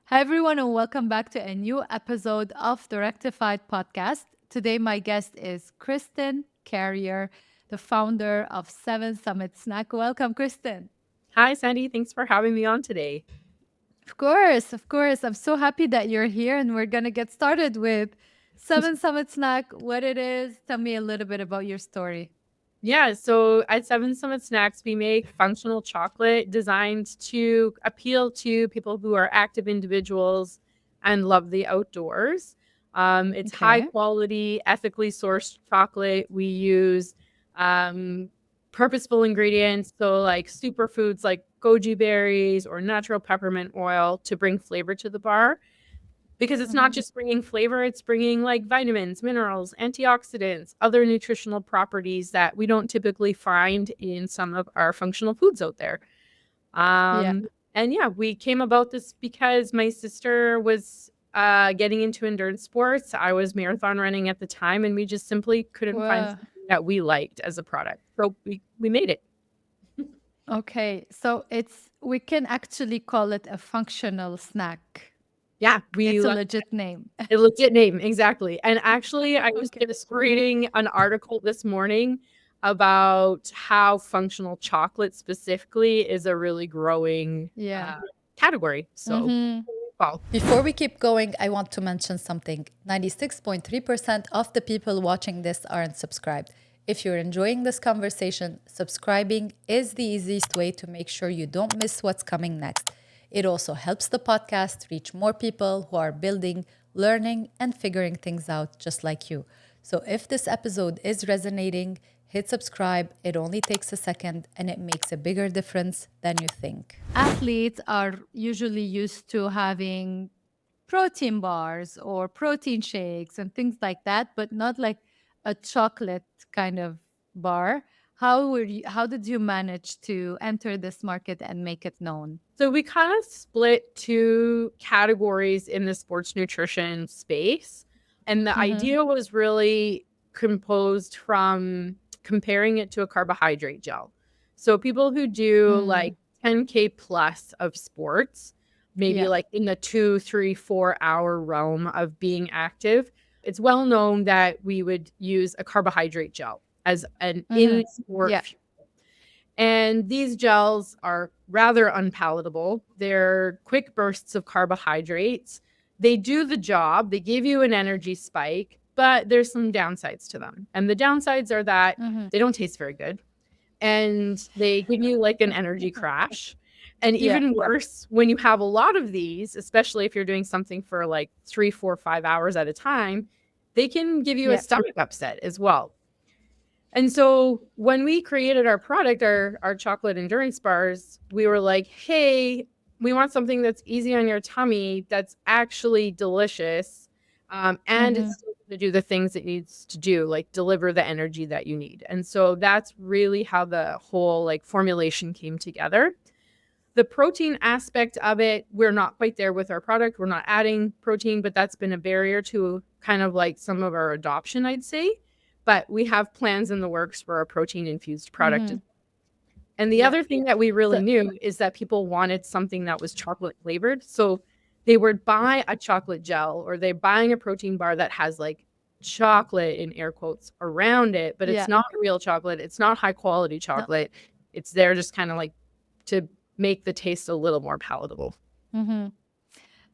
Hi, everyone, and welcome back to a new episode of the Rectified podcast. Today, my guest is Kristyn Carriere, the founder of Seven Summit Snack. Welcome, Kristyn. Hi, Sandy. Thanks for having me on today. Of course, of course. I'm so happy that you're here, and we're going to get started with Seven Summit Snack, what it is. Tell me a little bit about your story. Yeah, so at Seven Summit Snacks, we make functional chocolate designed to appeal to people who are active individuals and love the outdoors. It's high Okay. quality, ethically sourced chocolate. We use um, purposeful ingredients, so like superfoods like goji berries or natural peppermint oil to bring flavor to the bar. Because it's not Mhm. just bringing flavor, it's bringing like vitamins, minerals, antioxidants, other nutritional properties that we don't typically find in some of our functional foods out there. Yeah. And yeah, we came about this because my sister was getting into endurance sports. I was marathon running at the time, and we just simply couldn't find Well, something that we liked as a product. So we made it. okay. So we can actually call it a functional snack. Yeah, It's a legit name. a legit name, exactly. And actually, I was Okay. just reading an article this morning about how functional chocolate specifically is a really growing Yeah. category. So, Mm-hmm. well, Before we keep going, I want to mention something. 96.3% of the people watching this aren't subscribed. If you're enjoying this conversation, subscribing is the easiest way to make sure you don't miss what's coming next. It also helps the podcast reach more people who are building, learning, and figuring things out just like you. So if this episode is resonating, hit subscribe. It only takes a second and it makes a bigger difference than you think. Athletes are usually used to having protein bars or protein shakes and things like that, but not like a chocolate kind of bar. How did you manage to enter this market and make it known? so we kind of split two categories in the sports nutrition space. And the Mm-hmm. idea was really composed from comparing it to a carbohydrate gel. So people who do Mm. like 10K plus of sports, maybe Yeah. like in the 2, 3, 4 hour realm of being active, it's well known that we would use a carbohydrate gel as an Mm-hmm. in sport Yeah. fuel. And these gels are rather unpalatable. They're quick bursts of carbohydrates. They do the job, they give you an energy spike, but there's some downsides to them. And the downsides are that Mm-hmm. they don't taste very good and they give you like an energy crash. And Yeah. even worse, when you have a lot of these, especially if you're doing something for like 3, 4, 5 hours at a time, they can give you a Yeah. stomach upset as well. And so when we created our product, our chocolate endurance bars, we were like, hey, we want something that's easy on your tummy, that's actually delicious, and Mm-hmm. it's still going to do the things it needs to do, like deliver the energy that you need. And so that's really how the whole like formulation came together. The protein aspect of it, we're not quite there with our product. We're not adding protein, but that's been a barrier to kind of like some of our adoption, I'd say. But we have plans in the works for a protein infused product. Mm-hmm. And the Yeah. other thing that we really So knew is that people wanted something that was chocolate flavored. So they would buy a chocolate gel or they're buying a protein bar that has like chocolate in air quotes around it, but it's yeah. not real chocolate. It's not high quality No. chocolate. It's there just kind of like to make the taste a little more palatable. Mm-hmm.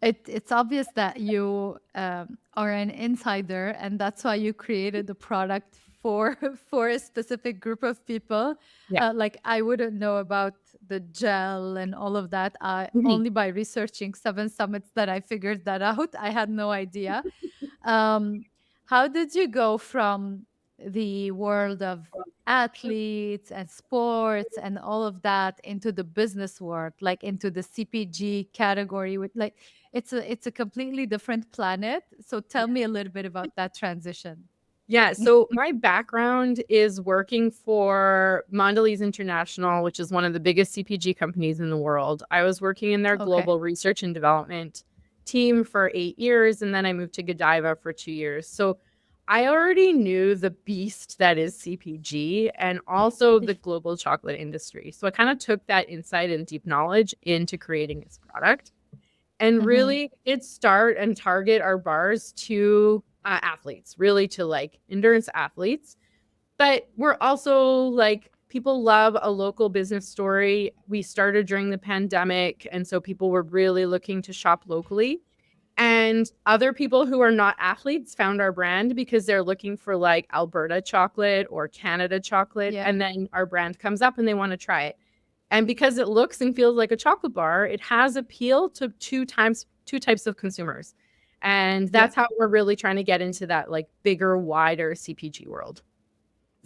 It's obvious that you are an insider, and that's why you created the product for for a specific group of people. Yeah. Like I wouldn't know about the gel and all of that. Mhm. Only by researching Seven Summits that I figured that out. I had no idea. Um, how did you go from the world of athletes and sports and all of that into the business world, like into the CPG category? With like, it's a completely different planet. So tell me a little bit about that transition. Yeah, so my background is working for Mondelez International, which is one of the biggest CPG companies in the world. I was working in their Okay. global research and development team for 8 years, and then I moved to Godiva for 2 years. So I already knew the beast that is CPG and also the global chocolate industry. So I kind of took that insight and deep knowledge into creating this product. and Mm-hmm. really it start and target our bars to athletes, really to like endurance athletes. But we're also like, people love a local business story. We started during the pandemic, and so people were really looking to shop locally. And other people who are not athletes found our brand because they're looking for like Alberta chocolate or Canada chocolate. Yeah. And then our brand comes up and they want to try it. And because it looks and feels like a chocolate bar, it has appeal to two types of consumers. And Yeah. that's how we're really trying to get into that like bigger, wider CPG world.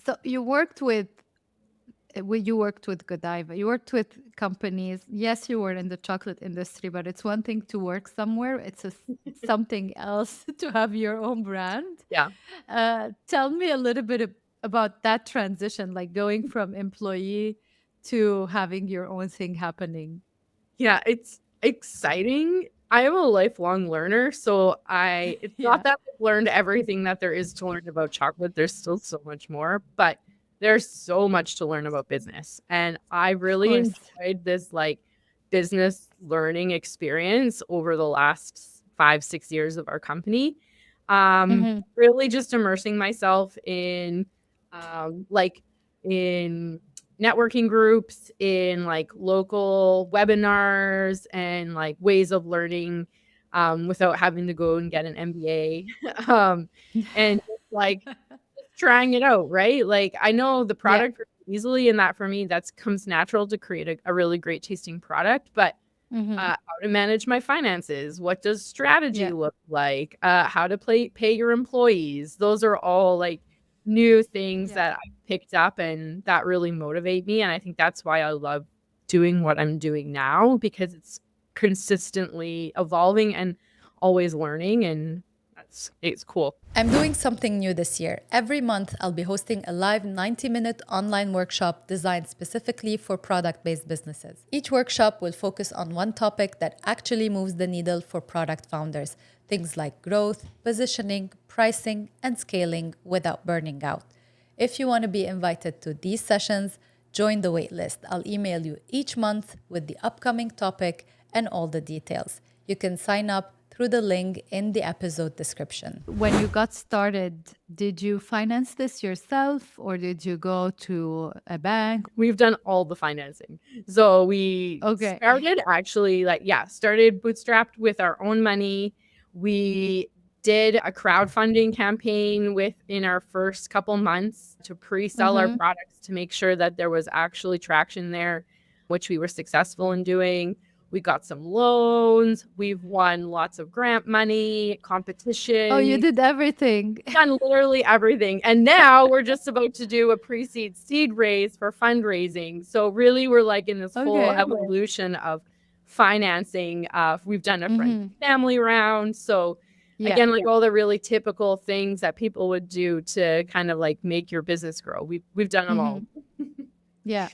So you worked with Godiva. You worked with companies. Yes, you were in the chocolate industry, but it's one thing to work somewhere. Something else to have your own brand. Yeah. Tell me a little bit about that transition, like going from employee to having your own thing happening. Yeah, it's exciting. I am a lifelong learner, so it's not Yeah, that I've learned everything that there is to learn about chocolate. There's still so much more, but there's so much to learn about business. And I of really course. enjoyed this like business learning experience over the last 5, 6 years of our company. Hmm. Really just immersing myself in like in networking groups, in like local webinars and like ways of learning without having to go and get an MBA. And just like trying it out, right? Like I know the Yeah. product very easily, and that for me, that comes natural to create a really great tasting product. But Hmm. how to manage my finances, what does strategy Yeah. look like, how to pay your employees. Those are all like new things Yeah. that I picked up and that really motivate me. And I think that's why I love doing what I'm doing now, because it's consistently evolving and always learning, and it's cool. I'm doing something new this year. Every month, I'll be hosting a live 90-minute online workshop designed specifically for product based businesses. Each workshop will focus on one topic that actually moves the needle for product founders. Things like growth, positioning, pricing, and scaling without burning out. If you want to be invited to these sessions, join the waitlist. I'll email you each month with the upcoming topic and all the details. You can sign up through the link in the episode description. When you got started, did you finance this yourself or did you go to a bank? We've done all the financing. So we Okay. started actually like, yeah, started bootstrapped with our own money. We did a crowdfunding campaign within our first couple months to pre-sell our Mm-hmm. products to make sure that there was actually traction there, which we were successful in doing. We got some loans. We've won lots of grant money, Oh, you competition, did everything. done literally everything. And now we're just about to do a pre-seed seed raise for fundraising. So really we're like in this whole Okay. evolution of financing. We've done a friend Mm-hmm. family round. So Yeah. again, like all the really typical things that people would do to kind of like make your business grow. We've done them Mm-hmm. all. Yeah.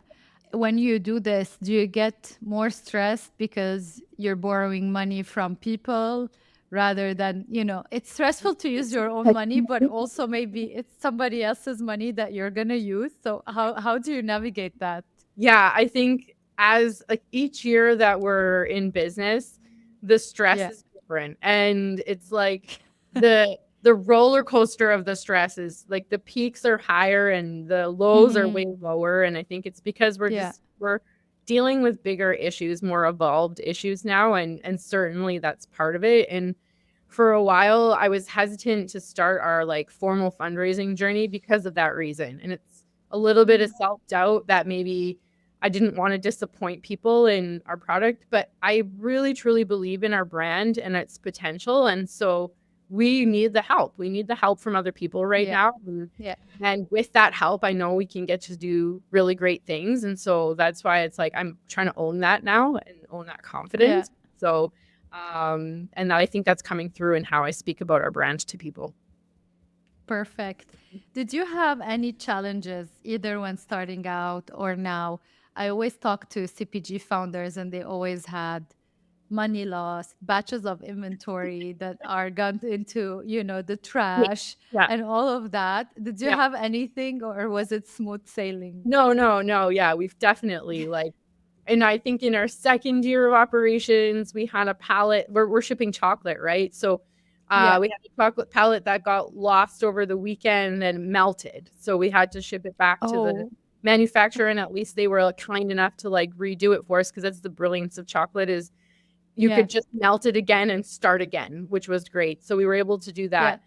When you do this, do you get more stressed because you're borrowing money from people rather than, it's stressful to use your own money, but also maybe it's somebody else's money that you're going to use. So how do you navigate that? Yeah, I think as like each year that we're in business, the stress Yeah. is different. And it's like the roller coaster of the stress is like the peaks are higher and the lows are Mm-hmm. way lower. And I think it's because Yeah. we're dealing with bigger issues, more evolved issues now. And certainly that's part of it. And for a while I was hesitant to start our like formal fundraising journey because of that reason. And it's a little bit of Mm-hmm. self-doubt that maybe I didn't want to disappoint people in our product, but I really truly believe in our brand and its potential. And so we need the help. We need the help from other people right Yeah. now. Yeah. And with that help, I know we can get to do really great things. And so that's why it's like I'm trying to own that now and own that Yeah. confidence. So, and I think that's coming through in how I speak about our brand to people. Perfect. Did you have any challenges either when starting out or now? I always talk to CPG founders and they always had money loss, batches of inventory that are gone into, the Yeah. trash Yeah. and all of that. Did you Yeah. have anything or was it smooth sailing? No, no, no. Yeah, we've definitely like And I think in our second year of operations, we had a pallet. We're shipping chocolate, right? So Yeah. we had a chocolate pallet that got lost over the weekend and melted. So we had to ship it back to the Oh, manufacturer, and at least they were kind enough to like redo it for us, because that's the brilliance of chocolate, is you yeah. could just melt it again and start again, which was great. So we were able to do Yeah.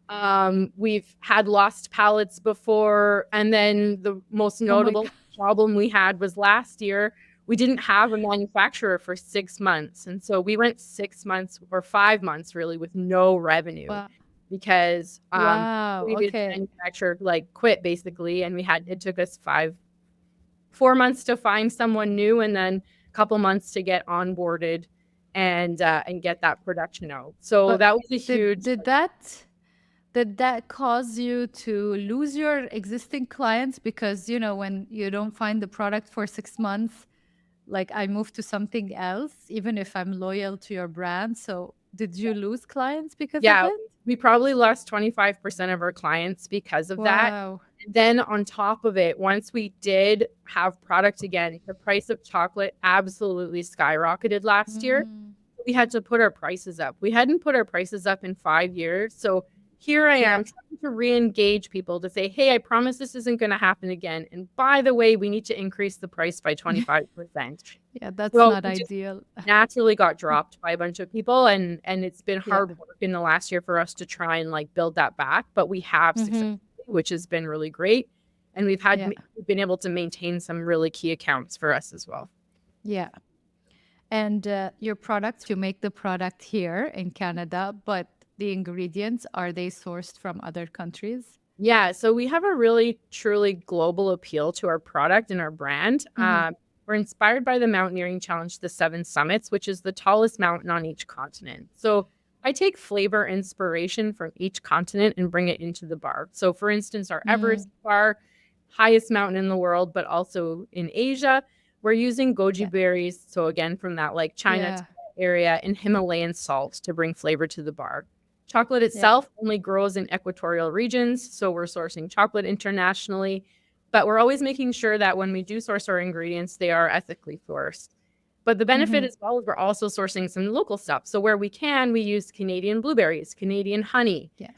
that. We've had lost pallets before, and then the most Oh my notable God. problem we had was last year. We didn't have a manufacturer for 6 months, and so we went 6 months or 5 months really with no revenue, Wow. because Wow. previous Okay. manufacturer like quit basically, and it took us 4 months to find someone new, and then a couple months to get onboarded and get that production out. So But that was a did huge. did that did that cause you to lose your existing clients? Because, when you don't find the product for 6 months, like I moved to something else, even if I'm loyal to your brand. So did you lose clients because of Yeah, it? we probably lost 25% of our clients because of that. Wow. And then on top of it, once we did have product again, the price of chocolate absolutely skyrocketed last year. Mm, We had to put our prices up. We hadn't put our prices up in 5 years. So here I yeah. am trying to re-engage people to say, hey, I promise this isn't going to happen again. And by the way, we need to increase the price by 25%. Yeah, that's So not we just ideal. naturally got dropped by a bunch of people, and it's been Yeah. hard work in the last year for us to try and like build that back, but we have successfully, Hmm. which has been really great. And Yeah. we've been able to maintain some really key accounts for us as well. Yeah. And your products, you make the product here in Canada, but the ingredients, are they sourced from other countries? Yeah, so we have a really truly global appeal to our product and our brand. Hmm. We're inspired by the mountaineering challenge, the Seven Summits, which is the tallest mountain on each continent. So I take flavor inspiration from each continent and bring it into the bar. So, for instance, our Everest Mm, bar, highest mountain in the world, but also in Asia, we're using goji yeah. berries. So, again, from that like China Yeah. area, and Himalayan salt to bring flavor to the bar. Chocolate Yeah. itself only grows in equatorial regions, so we're sourcing chocolate internationally, but we're always making sure that when we do source our ingredients, they are ethically sourced. But the benefit Hmm. as well is we're also sourcing some local stuff. So where we can, we use Canadian blueberries, Canadian honey, Yeah.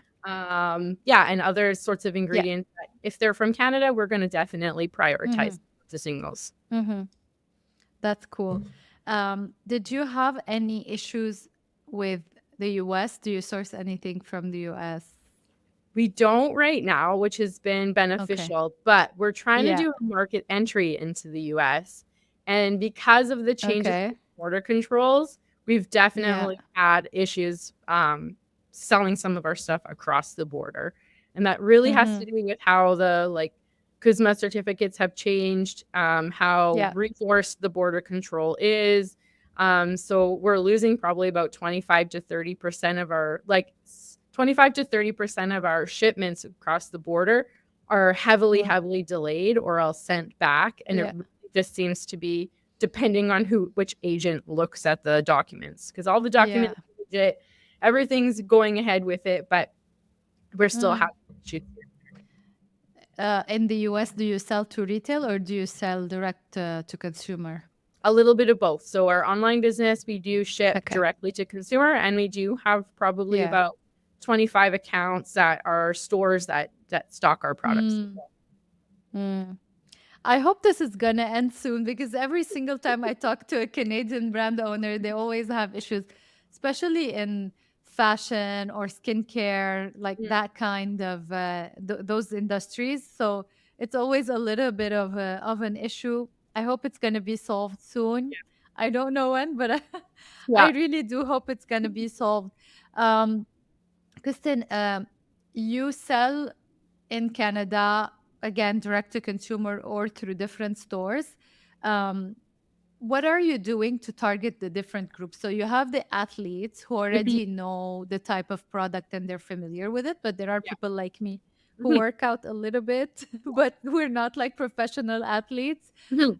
yeah, and other sorts of Yeah. ingredients that if they're from Canada, we're going to definitely Hmm. prioritize purchasing those. Hmm. That's cool. Did you have any issues with the US? Do you source anything from the US? We don't right now, which has been Okay. beneficial, but we're trying to Yeah. do a market entry into the US. And because of the changes Okay. in border controls, we've Yeah. definitely had issues selling some of our stuff across the border. And that really has to Hmm. do with how the like CUSMA certificates have changed, how Yeah. reinforced the border control is. So we're losing probably about 25 to 30% of our 25 to 30% of our shipments across the border are heavily, Well, heavily delayed or else sent back. And it yeah. really just seems to be depending on which agent looks at the documents, because all the Yeah. documents are legit, everything's going ahead with it, but we're still Uh, having issues. in the US, do you sell to retail or do you sell direct to consumer? A little bit of both. So our online business, we do ship Okay. directly to consumer, and we do have probably Yeah. about 25 accounts that are stores that stock our products. Mm, mm. I hope this is gonna end soon because every single time I talk to a Canadian brand owner, they always have issues, especially in fashion or skincare, like Mm, that kind of those industries. So it's always a little bit of an issue. I hope it's gonna be solved soon. I don't know when, but I yeah. really do hope it's gonna be solved. Um, Kristen, you sell in Canada, again, direct to consumer or through different stores. Um, what are you doing to target the different groups? So you have the athletes who Mhm. already know the type of product and they're familiar with it, but there are Yeah. people like me who Mhm. work out a little bit, but we're not like professional athletes. Mhm.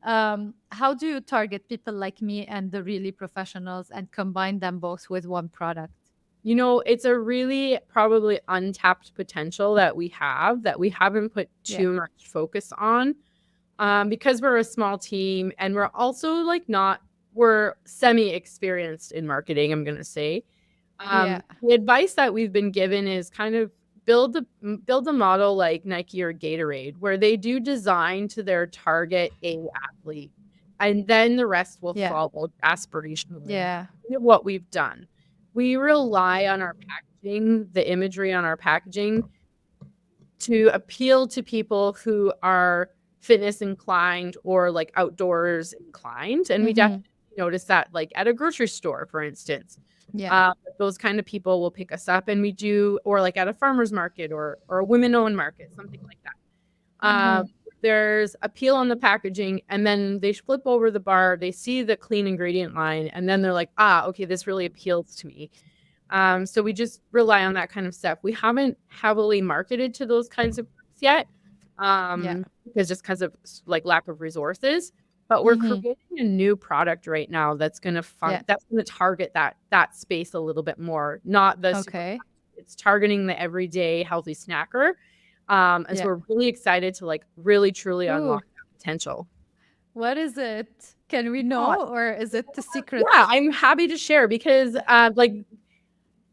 How do you target people like me and the really professionals and combine them both with one product? It's a really probably untapped potential that we have that we haven't put Yeah. too much focus on. because we're a small team and we're also like not, we're semi-experienced in marketing, I'm going to say. Yeah. The advice that we've been given is kind of build a model like Nike or Gatorade, where they do design to their target a athlete, and then the rest will Yeah. follow aspirationally. Yeah. What we've done, we rely on our packaging, the imagery on our packaging, to appeal to people who are fitness inclined or like outdoors inclined. And we Mm-hmm. definitely notice that, like at a grocery store, for instance, Yeah. those kind of people will pick us up, and we do, or like at a farmer's market or a women owned market, something like that. Mm-hmm. There's appeal on the packaging, and then they flip over the bar, they see the clean ingredient line, and then they're like, ah, okay, this really appeals to me. So we just rely on that kind of stuff. We haven't heavily marketed to those kinds of groups yet, Yeah. because of like lack of resources. But we're Mm-hmm. creating a new product right now that's gonna Yeah. target that space a little bit more. Not the super. Okay. It's targeting the everyday healthy snacker. And so Yeah. we're really excited to like really truly Ooh. unlock that potential. What is it? Can we Yeah, know, or is it the yeah, secret? I'm happy to share because like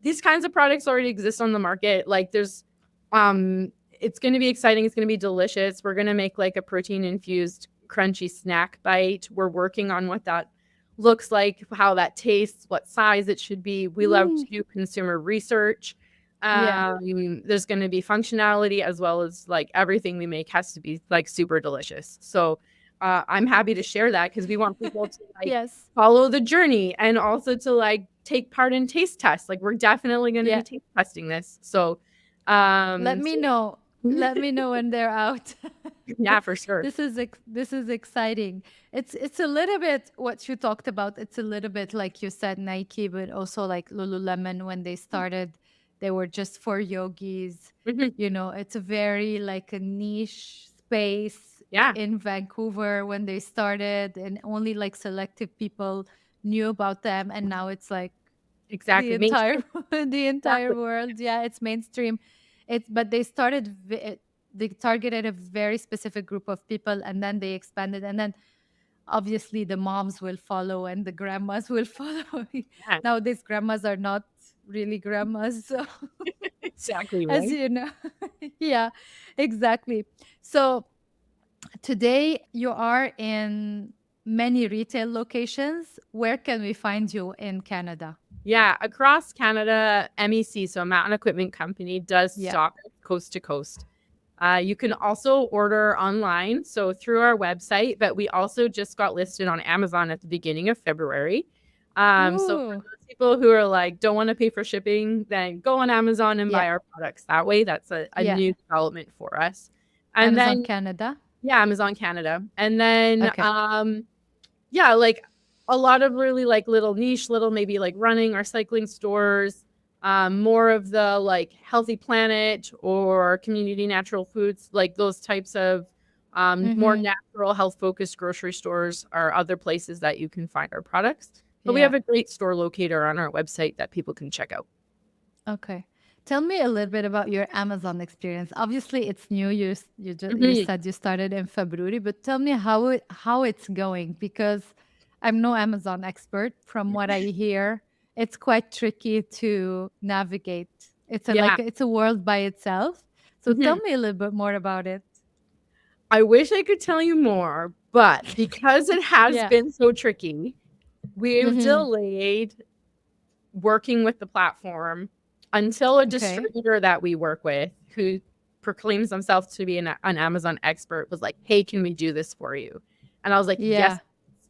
these kinds of products already exist on the market. Like there's it's going to be exciting, it's going to be delicious. We're going to make like a protein infused crunchy snack bite. We're working on what that looks like, how that tastes, what size it should be. We love to Mm. do consumer research. Yeah. There's going to be functionality, as well as like everything we make has to be like super delicious. So I'm happy to share that because we want people to like Yes. follow the journey, and also to like take part in taste tests. Like we're definitely going to be Yeah. taste testing this. So, Let me so know. Let me know when they're out. yeah, for sure. This is exciting. It's a little bit what you talked about. It's a little bit like you said, Nike, but also like Lululemon when they started, they were just for yogis. Mhm. You know, it's a very like a niche space Yeah, in Vancouver when they started, and only like selective people knew about them. And now it's like the exactly. entire Mainstream. the entire Exactly. world. Yeah, it's mainstream. It's but they started they targeted a very specific group of people, and then they expanded, and then obviously the moms will follow and the grandmas will follow. Yeah, Nowadays grandmas are not really grandmas, so exactly as right. you know. Yeah, exactly. So today you are in many retail locations. Where can we find you in Canada? Yeah, across Canada, MEC, so Mountain Equipment Company, does Yeah. stock coast to coast. You can also order online, so through our website, but we also just got listed on Amazon at the beginning of February. So for Ooh. those people who are like, don't want to pay for shipping, then go on Amazon and Yeah. buy our products that way. That's a Yeah. new development for us. And Amazon then, Canada. yeah, Amazon Canada. And then, Okay. yeah, like a lot of really like little niche, little maybe like running or cycling stores, more of the like Healthy Planet or Community Natural Foods, like those types of more Mm-hmm. natural, health focused grocery stores are other places that you can find our products. But we Yeah. have a great store locator on our website that people can check out. Okay. Tell me a little bit about your Amazon experience. Obviously, it's new. You Mhm. said you started in February, but tell me how it's going, because I'm no Amazon expert. From what I hear, it's quite tricky to navigate. Yeah. It's a world by itself. So tell Mhm. me a little bit more about it. I wish I could tell you more, but because it has Yeah. been so tricky, we've Mm-hmm. delayed working with the platform until a Okay. distributor that we work with, who proclaims themselves to be an Amazon expert, was like, hey, can we do this for you? And I was like, yes,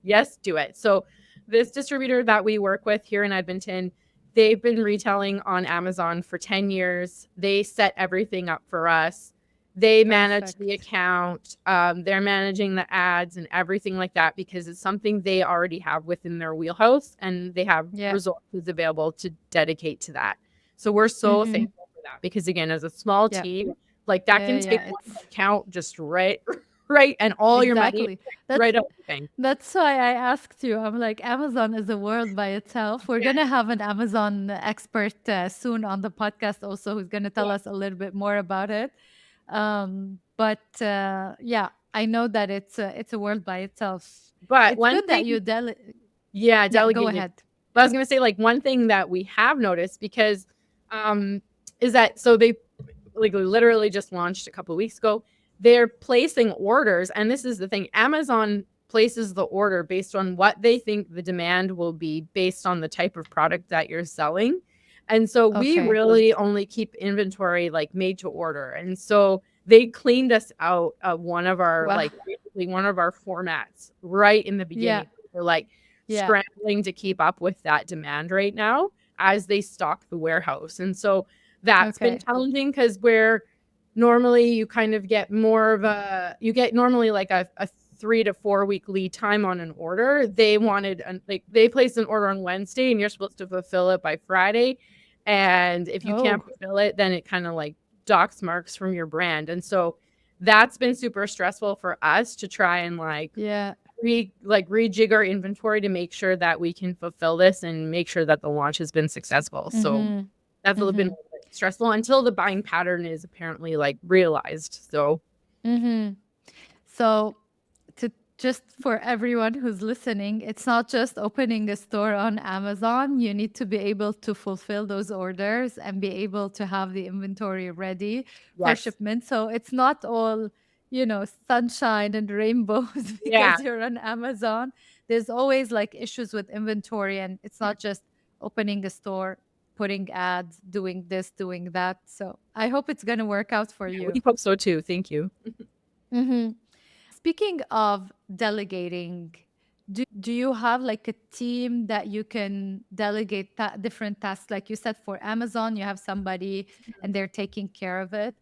Yeah. yes, do it. So this distributor that we work with here in Edmonton, they've been retailing on Amazon for 10 years. They set everything up for us. They manage the Perfect. account. They're managing the ads and everything like that, because it's something they already have within their wheelhouse, and they have Yeah. resources available to dedicate to that. So we're so Mm-hmm. thankful for that, because again, as a small Yeah. team, like that can Yeah. take one It's account just right, right, and all your money exactly. That's right out the thing. That's why I asked you. I'm like, Amazon is a world by itself. We're Yeah, going to have an Amazon expert soon on the podcast, also, who's going to tell yeah, us a little bit more about it. But yeah. I know that it's a world by itself. But It's one good that thing, you yeah, yeah, go delegating. ahead. But I was gonna say, like, one thing that we have noticed because is that so they like literally just launched a couple of weeks ago. They're placing orders, and this is the thing. Amazon places the order based on what they think the demand will be based on the type of product that you're selling. And so we Okay. really only keep inventory like made to order. And so they cleaned us out of one of our Wow. like basically one of our formats right in the Yeah. beginning. We're like Yeah. scrambling to keep up with that demand right now as they stock the warehouse. And so that's been Okay. challenging because where normally you kind of get more of a you get normally like a 3 to 4 week lead time on an order. They wanted like they placed an order on Wednesday and you're supposed to fulfill it by Friday. And if you can't Oh, fulfill it, then it kind of like docks marks from your brand. And so that's been super stressful for us to try and like yeah. rejig our inventory to make sure that we can fulfill this and make sure that the launch has been successful. So Mhm. that's a little bit Mhm. more stressful until the buying pattern is apparently like realized. So Mhm. So, to just for everyone who's listening, it's not just opening a store on Amazon. You need to be able to fulfill those orders and be able to have the inventory ready for yes. shipment. So, it's not all, sunshine and rainbows Yeah. because you're on Amazon. There's always like issues with inventory, and it's not just opening a store, putting ads, doing this, doing that. So, I hope it's going to work out for Yeah, you. we hope so too. Thank you. Mhm. Speaking of delegating, do you have like a team that you can delegate different tasks? Like you said, for Amazon, you have somebody and they're taking care of it.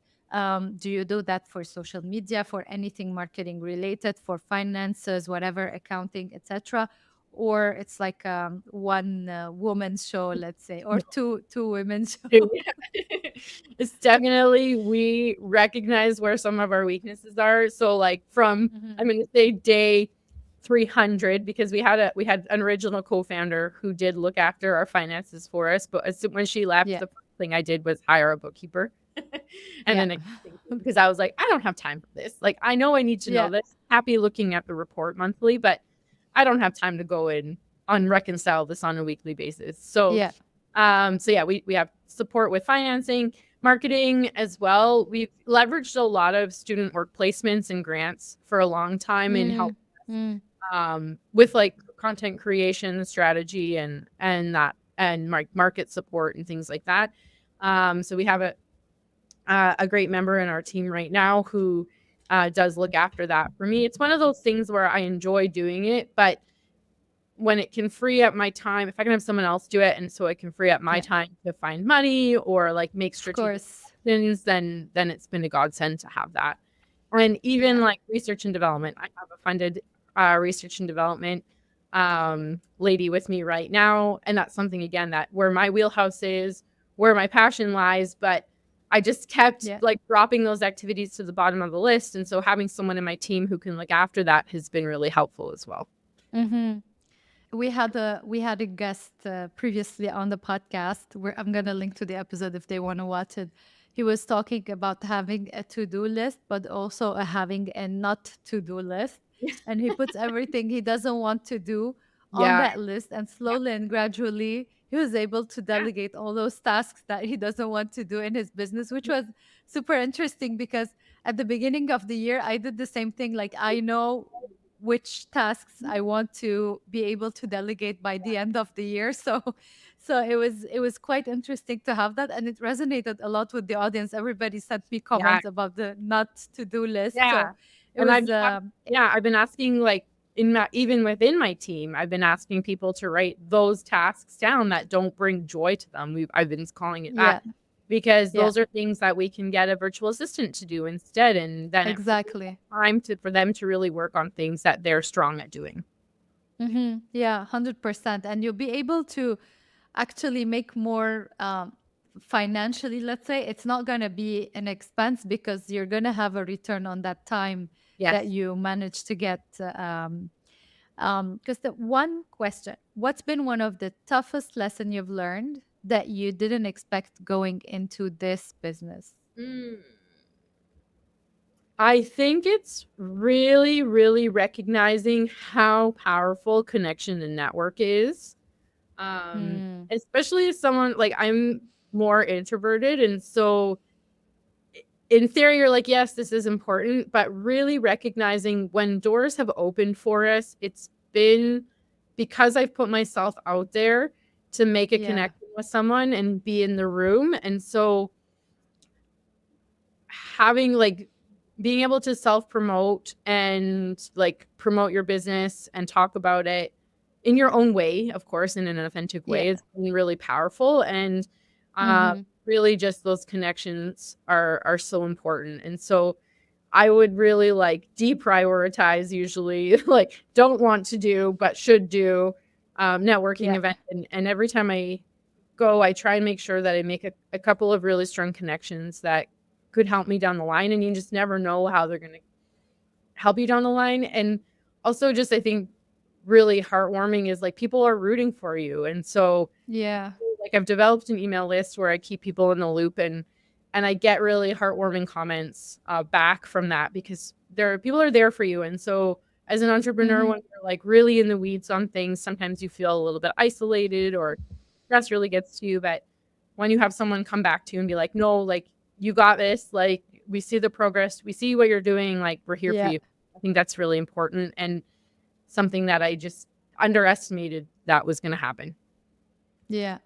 Do you do that for social media, for anything marketing related, for finances, whatever, accounting, etc.? Or it's like one woman show, let's say, or No. two women Yeah. show. It's definitely we recognize where some of our weaknesses are. So like from Mhm. I'm gonna say day 300 because we had an original co-founder who did look after our finances for us, but when she left, Yeah, the first thing I did was hire a bookkeeper. And yeah, then because I was like, I don't have time for this. Like I know I need to know yeah, this. Happy looking at the report monthly, but I don't have time to go and unreconcile this on a weekly basis. So yeah. so yeah, we have support with financing, marketing as well. We've leveraged a lot of student work placements and grants for a long time in help Mm, mm, with like content creation strategy and market support and things like that. So we have a great member in our team right now who does look after that for me. It's one of those things where I enjoy doing it, but when it can free up my time, if I can have someone else do it, and so it can free up my yeah, time to find money or like make of strategic course. decisions, then it's been a godsend to have that. And even Yeah. like research and development, I have a funded research and development lady with me right now, and that's something again that where my wheelhouse is, where my passion lies, but I just kept Yeah. like dropping those activities to the bottom of the list, and so having someone in my team who can look after that has been really helpful as well. Mhm. We had a guest previously on the podcast where I'm gonna link to the episode if they want to watch it. He was talking about having a to-do list, but also having a not to-do list. And he puts everything he doesn't want to do on Yeah. that list, and slowly and gradually he was able to delegate all those tasks that he doesn't want to do in his business, which was super interesting because at the beginning of the year I did the same thing. Like I know which tasks I want to be able to delegate by the end of the year. So it was quite interesting to have that, and it resonated a lot with the audience. Everybody sent me Yeah. comments about the not to do list. So Yeah. it And was I've been asking like even within my team, I've been asking people to write those tasks down that don't bring joy to them. I've been calling it that yeah, because yeah, those are things that we can get a virtual assistant to do instead. And then it frees up exactly. time for them to really work on things that they're strong at doing. Yeah, 100%. And you'll be able to actually make more financially, let's say. It's not going to be an expense because you're going to have a return on that time that Yes. you manage to get. Because the one question, what's been one of the toughest lesson you've learned that you didn't expect going into this business? Mm. I think it's really, really recognizing how powerful connection and network is. Mm, Especially as someone like I'm more introverted. And so in theory, you're like, yes, this is important, but really recognizing when doors have opened for us, it's been because I've put myself out there to make a Yeah. connection with someone and be in the room. And so having like being able to self promote and like promote your business and talk about it in your own way, of course, in an authentic Yeah. way, is really powerful. And mm-hmm. really, just those connections are so important. And so, I would really like deprioritize usually, like don't want to do but should do networking Yeah. event. And every time I go, I try and make sure that I make a couple of really strong connections that could help me down the line. And you just never know how they're going to help you down the line. And also, just I think really heartwarming is like people are rooting for you. And so, Yeah. like I've developed an email list where I keep people in the loop, and I get really heartwarming comments back from that because people are there for you. And so as an entrepreneur, Mm-hmm. when you're like really in the weeds on things, sometimes you feel a little bit isolated or stress really gets to you. But when you have someone come back to you and be like, no, like you got this, like we see the progress, we see what you're doing, like we're here for Yeah. you. I think that's really important and something that I just underestimated that was going to happen. Yeah.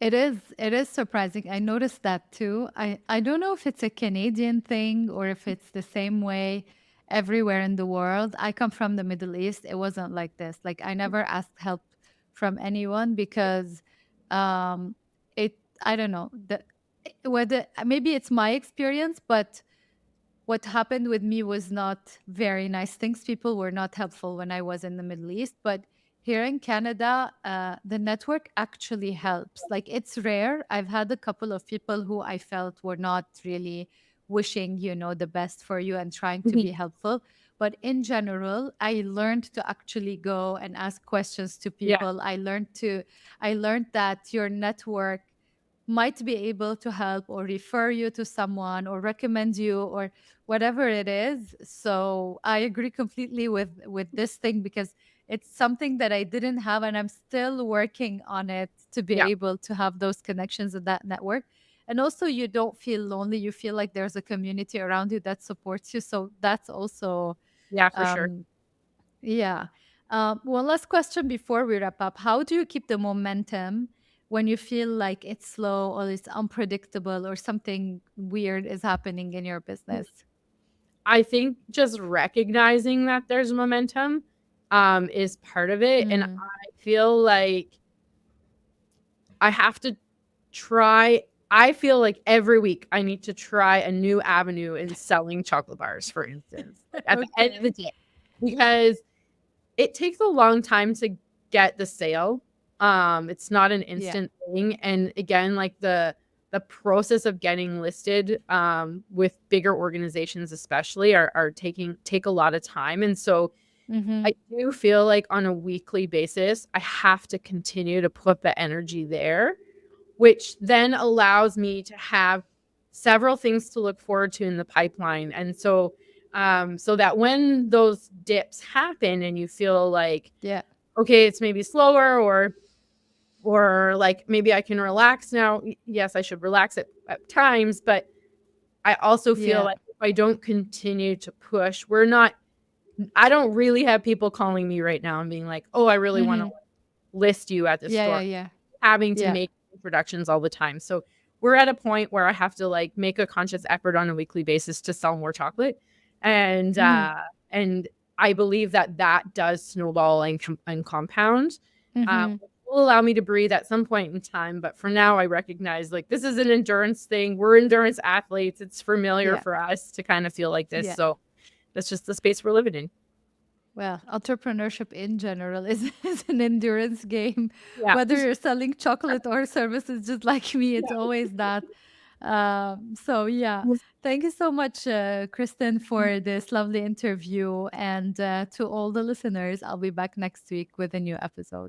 It is surprising. I noticed that too. I don't know if it's a Canadian thing or if it's the same way everywhere in the world. I come from the Middle East. It wasn't like this. Like I never asked help from anyone because um it I don't know. Whether maybe it's my experience, but what happened with me was not very nice things. People were not helpful when I was in the Middle East. But here in Canada, the network actually helps. Like it's rare. I've had a couple of people who I felt were not really wishing, the best for you and trying to be helpful. But in general, I learned to actually go and ask questions to Yeah. people. I learned that your network might be able to help or refer you to someone or recommend you or whatever it is. So I agree completely with this thing because it's something that I didn't have and I'm still working on it to be Yeah. able to have those connections in that network. And also you don't feel lonely. You feel like there's a community around you that supports you. So that's also Yeah, for sure. um yeah. One last question before we wrap up. How do you keep the momentum when you feel like it's slow or it's unpredictable or something weird is happening in your business? I think just recognizing that there's momentum, is part of it, and Mm, I feel like I have to try I feel like every week I need to try a new avenue in selling chocolate bars, for instance, like, at the end of okay. the day, because it takes a long time to get the sale. It's not an Yeah. instant thing, and again, like, the process of getting listed, with bigger organizations especially are take a lot of time, and so Mm-hmm. I do feel like on a weekly basis, I have to continue to put the energy there, which then allows me to have several things to look forward to in the pipeline. And so, so that when those dips happen and you feel like, Yeah. okay, it's maybe slower or like maybe I can relax now. Yes, I should relax at times, but I also feel Yeah. like if I don't continue to push, I don't really have people calling me right now and being like, oh, I really want to Mm-hmm. list you at this Yeah. Yeah. store, Yeah. having to Yeah. make introductions all the time. So we're at a point where I have to like make a conscious effort on a weekly basis to sell more chocolate. And Mm-hmm. and I believe that that does snowball and compound. Mm-hmm. Which will allow me to breathe at some point in time. But for now, I recognize like this is an endurance thing. We're endurance athletes. It's familiar Yeah. for us to kind of feel like this. Yeah. So that's just the space we're living in. Well, entrepreneurship in general is, is an endurance game. Yeah. Whether you're selling chocolate or services, just like me, it's always that. So, yeah. Thank you so much, Kristen, Yeah. for this lovely interview. And to all the listeners, I'll be back next week with a new episode.